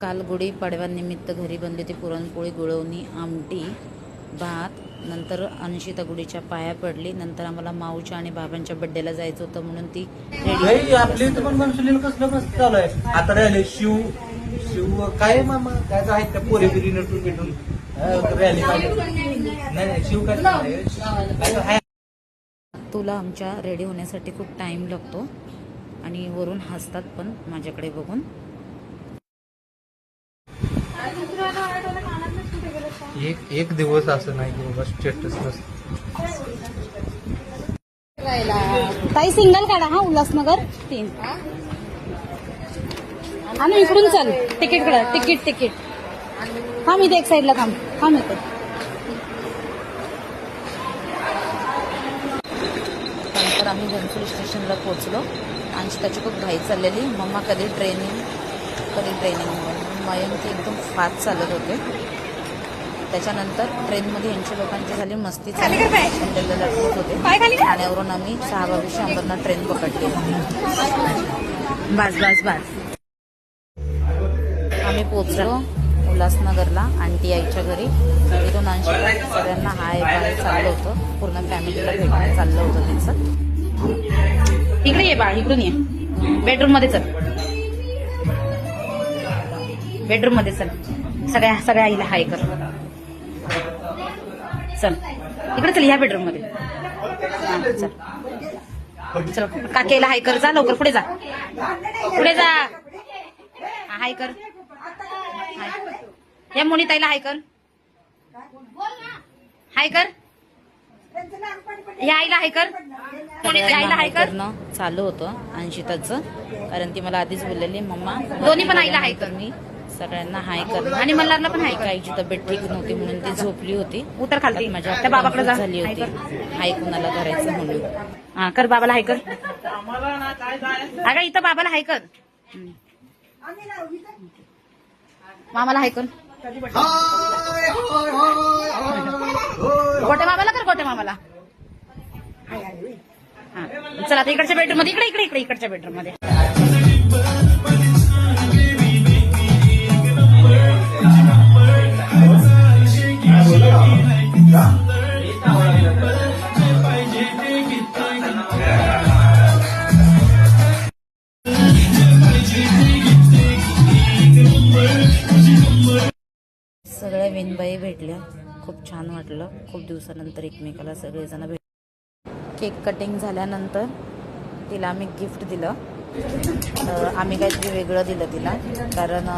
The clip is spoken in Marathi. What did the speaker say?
काल गुढीपाडव्यानिमित्त घरी बनली होती पुरणपोळी, गुळवणी, आमटी, भात. नंतर अंशिता गुढीच्या पाया पडली. नंतर आम्हाला माऊच्या आणि बाबांच्या बड्डेला जायचं होतं म्हणून ती रेडी. आपली इथं पण बनसुलीला कसलं कसं चालू आहे. आता राहिले शिव शिव काय मामा काय आहेत त्या पोरी बिरी नटून भेटून रॅली नाही शिव काय तुला आमच्या रेडी होण्यासाठी खूप टाइम लागतो आणि वरून हसतात पण माझ्याकडे बघून. एक दिवस असं नाही की बाबा स्टेटस नसतं. ताई सिंगल काढा हा उल्हासनगर 3. आणि इकडून चल तिकीट काढा. तिकीट हा मी एक साईडला थांब येते. नंतर आम्ही घनसोली स्टेशनला पोहोचलो. अंशिताची खूप घाई चाललेली. मम्मा कधी ट्रेनिंग मयंक एकदम फास्ट चालत होते. त्याच्यानंतर ट्रेनमध्ये 80 लोकांची झाली मस्ती लटकत होते. ठाण्यावरून आम्ही 6:22 अंबरनाथ ट्रेन पकडली. बस आम्ही पोहोचलो उल्हासनगरला आंटी आईच्या घरी. तिथून अंशिता सगळ्यांना हाय बाय चाललं होतं. पूर्ण फॅमिलीला भेटणं चाललं होतं त्यांचं. इकडे ये बाळ, इकडून ये. बेडरूम मध्ये चल. सगळ्या आईला हाय कर. चल इकडे चल. ह्या बेडरूम मध्ये चल. काकेला हाय कर. जा लवकर पुढे जा. हाय कर. या मोनिताईला हाय कर. या आईला हाय कर. आईला हाय कर. चालू होतं अंशिताचं, कारण ती मला आधीच बोललेली मम्मा दोन्ही पण आईला हाय कर. मी सगळ्यांना हाय कर. आणि मल्हारला पण हाय कर. आईची तब्येत ठीक नव्हती म्हणून ती झोपली होती. उतर खाली. माझ्या त्या बाबाकडे जा. झाली होती हाय कुणाला करायचं म्हणून. हा कर. बाबाला हाय कर. अगं इथं बाबाला हाय कर. मामाला हाय कर. गोट्या मामाला कर. गोट्या मामाला. हा चला आता इकडच्या बेडरूम मध्ये. इकडे इकडच्या बेडरूम मध्ये. सगळ्या विनबाई भेटल्या. खूप छान वाटलं. खूप दिवसानंतर एकमेकाला सगळेजण भेट. केक कटिंग झाल्यानंतर तिला आम्ही गिफ्ट दिलं. आम्ही काहीतरी वेगळं दिलं तिला, कारण